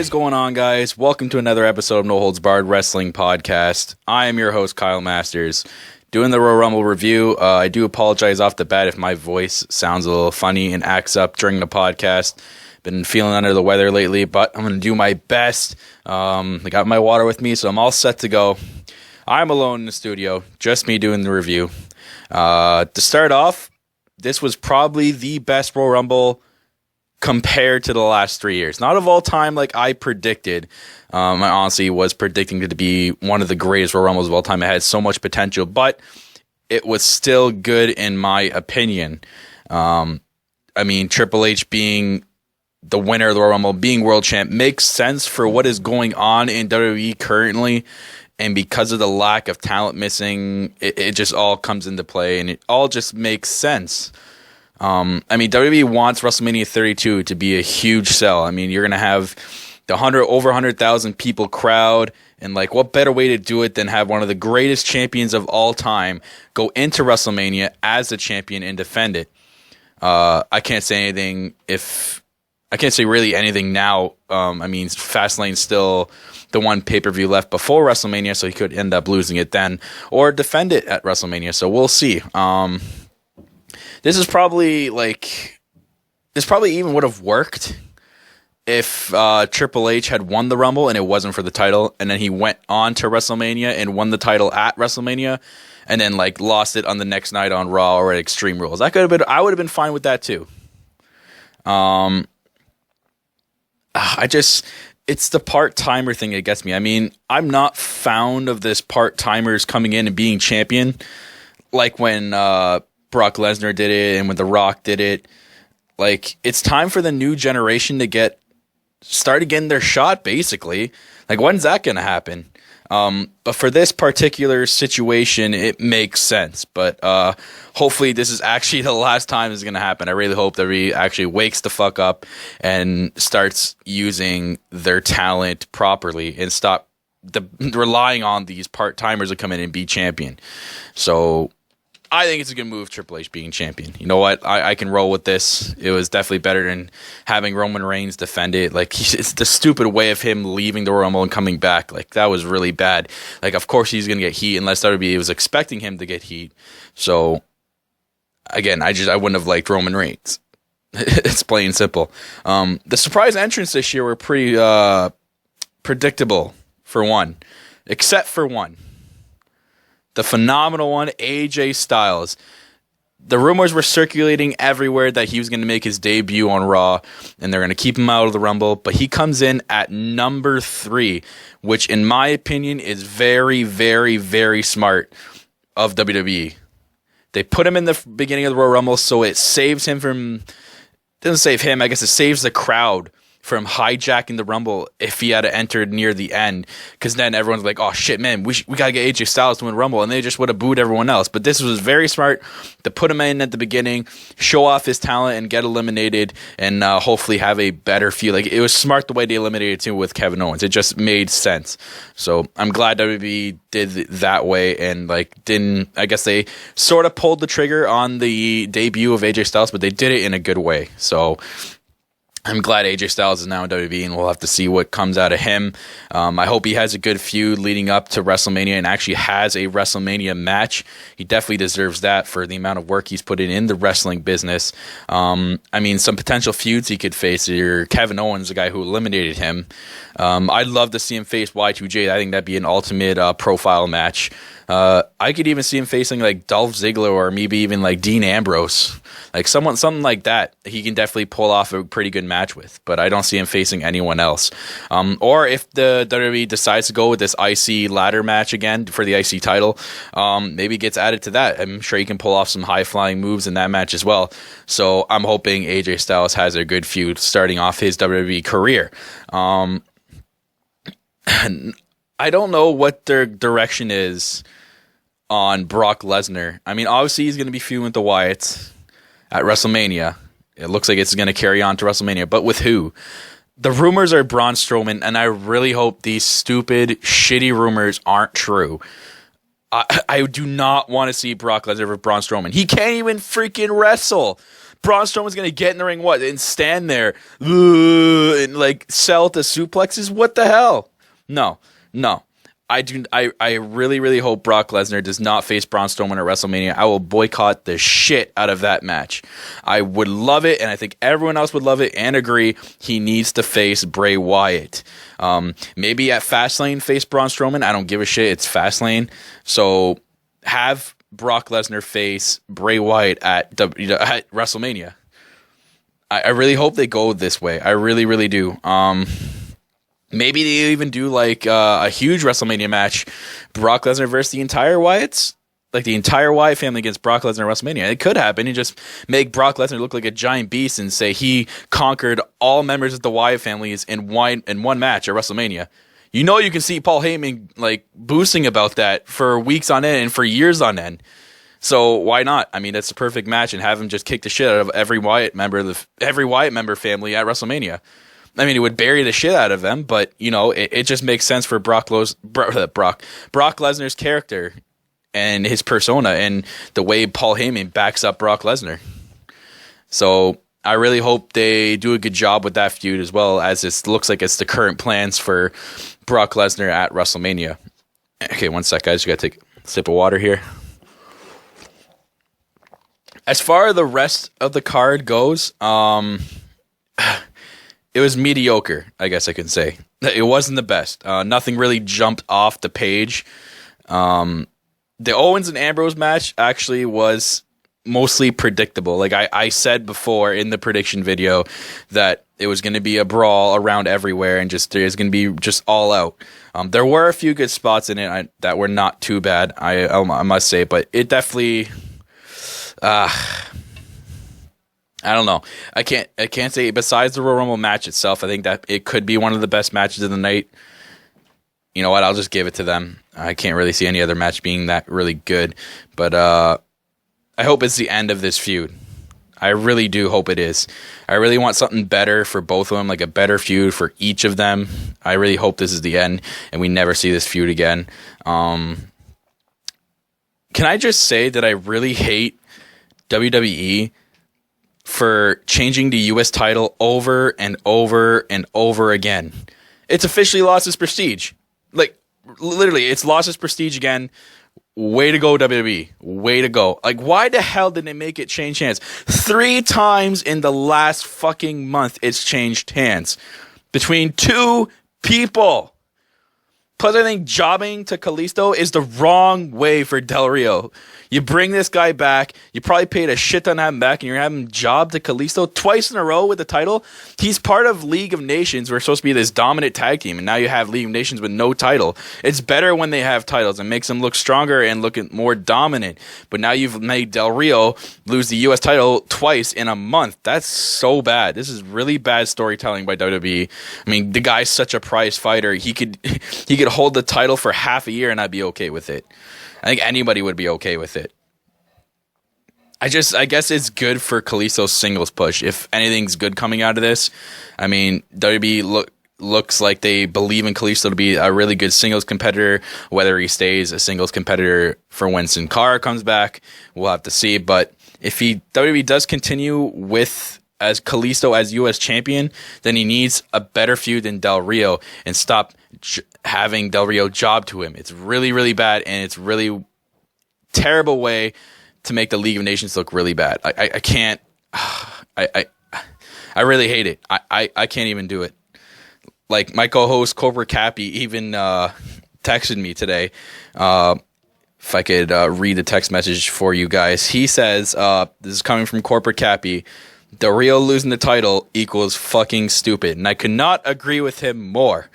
is going on, guys? Welcome to another episode of No Holds Barred Wrestling Podcast. I am your host, Kyle Masters, doing the Royal Rumble review. I do apologize off the bat if my voice sounds a little funny and acts up during the podcast. Been feeling under the weather lately, but I'm going to do my best. I got my water with me, so I'm all set to go. I'm alone in the studio, just me doing the review. To start off, this was probably the best Royal Rumble compared to the last 3 years. Not of all time like I predicted. I honestly was predicting it to be one of the greatest Royal Rumbles of all time. It had so much potential, but it was still good in my opinion. Triple H being the winner of the Royal Rumble, being world champ, makes sense for what is going on in WWE currently. And because of the lack of talent missing, it just all comes into play, and it all just makes sense. WWE wants WrestleMania 32 to be a huge sell. I mean, you're going to have the over 100,000 people crowd, and like, what better way to do it than have one of the greatest champions of all time go into WrestleMania as the champion and defend it? I can't say really anything now. Fastlane's still the one pay-per-view left before WrestleMania, so he could end up losing it then or defend it at WrestleMania. So we'll see. This probably even would have worked if Triple H had won the Rumble and it wasn't for the title, and then he went on to WrestleMania and won the title at WrestleMania, and then lost it on the next night on Raw or at Extreme Rules. I would have been fine with that too. It's the part-timer thing that gets me. I mean, I'm not fond of this part-timers coming in and being champion, like when Brock Lesnar did it and when The Rock did it. It's time for the new generation to start getting their shot, basically. When's that going to happen? But for this particular situation, it makes sense. But hopefully this is actually the last time this is going to happen. I really hope that he actually wakes the fuck up and starts using their talent properly and stop relying on these part-timers to come in and be champion. So I think it's a good move, Triple H being champion. You know what? I can roll with this. It was definitely better than having Roman Reigns defend it. It's the stupid way of him leaving the Royal Rumble and coming back. That was really bad. Of course he's going to get heat unless WWE was expecting him to get heat. So, again, I wouldn't have liked Roman Reigns. It's plain and simple. The surprise entrants this year were pretty predictable, for one. Except for one. The phenomenal one, AJ Styles. The rumors were circulating everywhere that he was going to make his debut on Raw, and they're going to keep him out of the Rumble, but he comes in at number 3, which in my opinion is very, very, very smart of WWE. They put him in the beginning of the Royal Rumble, so it saves him doesn't save him, I guess it saves the crowd from hijacking the Rumble if he had entered near the end, because then everyone's like, oh shit, man, we got to get AJ Styles to win Rumble, and they just would have booed everyone else. But this was very smart to put him in at the beginning, show off his talent, and get eliminated, and hopefully have a better feel. It was smart the way they eliminated too with Kevin Owens. It just made sense. So I'm glad WWE did that way, and I guess they sort of pulled the trigger on the debut of AJ Styles, but they did it in a good way. So I'm glad AJ Styles is now in WWE, and we'll have to see what comes out of him. I hope he has a good feud leading up to WrestleMania and actually has a WrestleMania match. He definitely deserves that for the amount of work he's put in the wrestling business. Some potential feuds he could face are Kevin Owens, the guy who eliminated him. I'd love to see him face Y2J. I think that'd be an ultimate profile match. I could even see him facing Dolph Ziggler or maybe even Dean Ambrose. Something like that. He can definitely pull off a pretty good match with, but I don't see him facing anyone else. Or if the WWE decides to go with this IC ladder match again for the IC title, maybe gets added to that. I'm sure he can pull off some high-flying moves in that match as well. So I'm hoping AJ Styles has a good feud starting off his WWE career. I don't know what their direction is on Brock Lesnar. Obviously he's going to be feuding with the Wyatts at WrestleMania. It looks like it's going to carry on to WrestleMania, but with who? The rumors are Braun Strowman, and I really hope these stupid, shitty rumors aren't true. I do not want to see Brock Lesnar with Braun Strowman. He can't even freaking wrestle. Braun Strowman's going to get in the ring, and stand there and like sell to suplexes? What the hell? No. I really, really hope Brock Lesnar does not face Braun Strowman at WrestleMania. I will boycott the shit out of that match. I would love it, and I think everyone else would love it and agree he needs to face Bray Wyatt. Maybe at Fastlane face Braun Strowman. I don't give a shit. It's Fastlane. So have Brock Lesnar face Bray Wyatt at WrestleMania. I really hope they go this way. I really, really do. Maybe they even do like a huge WrestleMania match, Brock Lesnar versus the entire Wyatts, like the entire Wyatt family against Brock Lesnar at WrestleMania. It could happen. You just make Brock Lesnar look like a giant beast and say he conquered all members of the Wyatt families in one match at WrestleMania. You know, you can see Paul Heyman like boosting about that for weeks on end and for years on end. So why not? I mean, that's the perfect match, and have him just kick the shit out of every Wyatt member family at WrestleMania. I mean, it would bury the shit out of them, but, you know, it just makes sense for Brock Lesnar's character and his persona and the way Paul Heyman backs up Brock Lesnar. So I really hope they do a good job with that feud, as well as it looks like it's the current plans for Brock Lesnar at WrestleMania. Okay, one sec, guys. You got to take a sip of water here. As far as the rest of the card goes, it was mediocre, I guess I can say. It wasn't the best. Nothing really jumped off the page. The Owens and Ambrose match actually was mostly predictable. Like I said before in the prediction video that it was going to be a brawl around everywhere and just it's going to be just all out. There were a few good spots in it that were not too bad, I must say, but it definitely... I don't know. I can't say, besides the Royal Rumble match itself, I think that it could be one of the best matches of the night. You know what? I'll just give it to them. I can't really see any other match being that really good. But I hope it's the end of this feud. I really do hope it is. I really want something better for both of them, like a better feud for each of them. I really hope this is the end and we never see this feud again. Can I just say that I really hate WWE for changing the U.S. title over and over and over again? It's officially lost its prestige. Like, literally, it's lost its prestige again. Way to go, WWE. Way to go. Like, why the hell did they make it change hands? 3 times in the last fucking month, it's changed hands. Between 2 people. Plus, I think jobbing to Kalisto is the wrong way for Del Rio. You bring this guy back. You probably paid a shit ton to have him back, and you're having him job to Kalisto twice in a row with the title. He's part of League of Nations. We're supposed to be this dominant tag team, and now you have League of Nations with no title. It's better when they have titles. It makes them look stronger and look more dominant. But now you've made Del Rio lose the U.S. title twice in a month. That's so bad. This is really bad storytelling by WWE. I mean, the guy's such a prize fighter. He could hold the title for half a year, and I'd be okay with it. I think anybody would be okay with it. I guess it's good for Kalisto's singles push. If anything's good coming out of this, I mean, WWE looks like they believe in Kalisto to be a really good singles competitor. Whether he stays a singles competitor for when Sin Cara comes back, we'll have to see. But if WWE does continue with as Kalisto as U.S. champion, then he needs a better feud than Del Rio and stop having Del Rio job to him. It's really, really bad, and it's really terrible way to make the League of Nations look really bad. I can't. I really hate it. I can't even do it. Like my co-host Cobra Cappy even texted me today. If I could read the text message for you guys, he says, "This is coming from Corporate Cappy. Del Rio losing the title equals fucking stupid," and I could not agree with him more.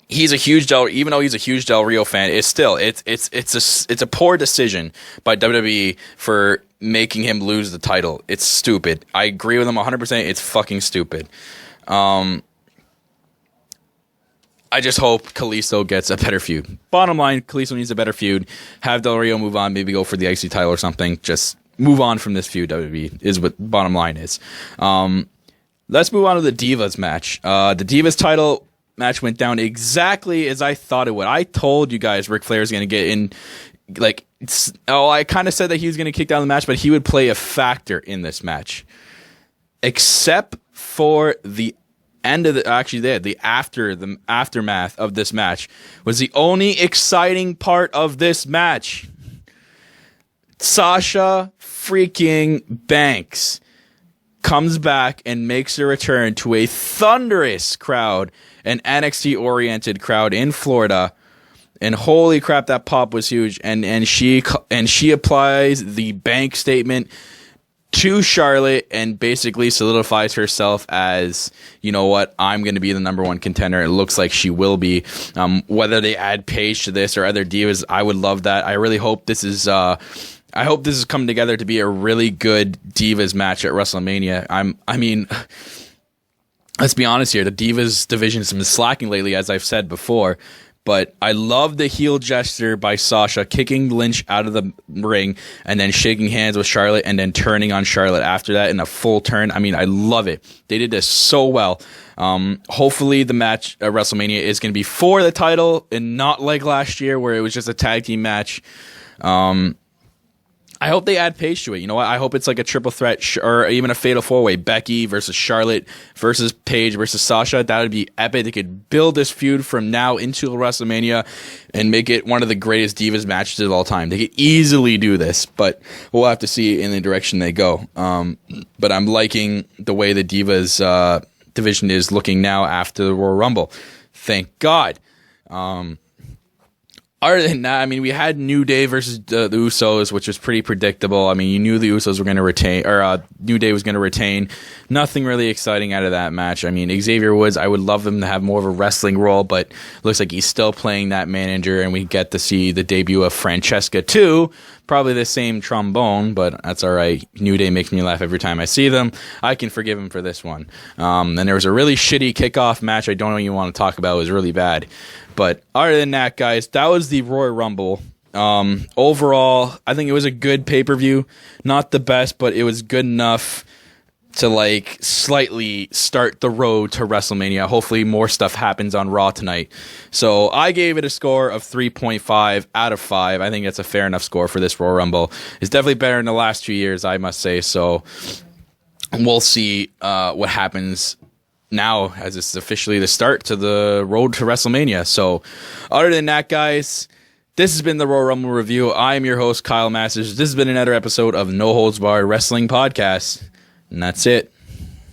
He's a huge even though he's a huge Del Rio fan, it's a poor decision by WWE for making him lose the title. It's stupid. I agree with him 100%. It's fucking stupid. I just hope Kalisto gets a better feud. Bottom line, Kalisto needs a better feud. Have Del Rio move on, maybe go for the IC title or something. Just move on from this feud, WWE, is what bottom line is. Let's move on to the Divas match. The Divas title match went down exactly as I thought it would. I told you guys Ric Flair is going to get in. I kind of said that he was going to kick down the match, but he would play a factor in this match. Except for the end of the aftermath of this match was the only exciting part of this match. Sasha freaking Banks comes back and makes a return to a thunderous crowd, an NXT-oriented crowd in Florida, and holy crap, that pop was huge. And she applies the Bank statement to Charlotte and basically solidifies herself as, you know what, I'm going to be the number one contender. It looks like she will be. Whether they add Paige to this or other divas, I would love that. I really hope this is. I hope this is coming together to be a really good divas match at WrestleMania. I mean, let's be honest here. The divas division has been slacking lately, as I've said before. But I love the heel gesture by Sasha, kicking Lynch out of the ring and then shaking hands with Charlotte and then turning on Charlotte after that in a full turn. I mean, I love it. They did this so well. Hopefully the match at WrestleMania is going to be for the title and not like last year where it was just a tag team match. I hope they add Paige to it. You know what? I hope it's like a triple threat or even a fatal four-way. Becky versus Charlotte versus Paige versus Sasha. That would be epic. They could build this feud from now into WrestleMania and make it one of the greatest Divas matches of all time. They could easily do this, but we'll have to see in the direction they go. But I'm liking the way the Divas division is looking now after the Royal Rumble. Thank God. Other than that, I mean, we had New Day versus the Usos, which was pretty predictable. I mean, you knew the Usos were going to retain, or New Day was going to retain. Nothing really exciting out of that match. I mean, Xavier Woods, I would love him to have more of a wrestling role, but looks like he's still playing that manager, and we get to see the debut of Francesca too. Probably the same trombone, but that's all right. New Day makes me laugh every time I see them. I can forgive him for this one. And there was a really shitty kickoff match I don't even want to talk about. It was really bad. But other than that, guys, that was the Royal Rumble. Overall, I think it was a good pay-per-view. Not the best, but it was good enough to like slightly start the road to WrestleMania. Hopefully more stuff happens on Raw tonight. So I gave it a score of 3.5 out of 5. I think that's a fair enough score for this Royal Rumble. It's definitely better in the last 2 years, I must say. So we'll see what happens now as it's officially the start to the road to WrestleMania. So other than that, guys, this has been the Royal Rumble review. I am your host, Kyle Masters. This has been another episode of No Holds Barred Wrestling Podcast. And that's it.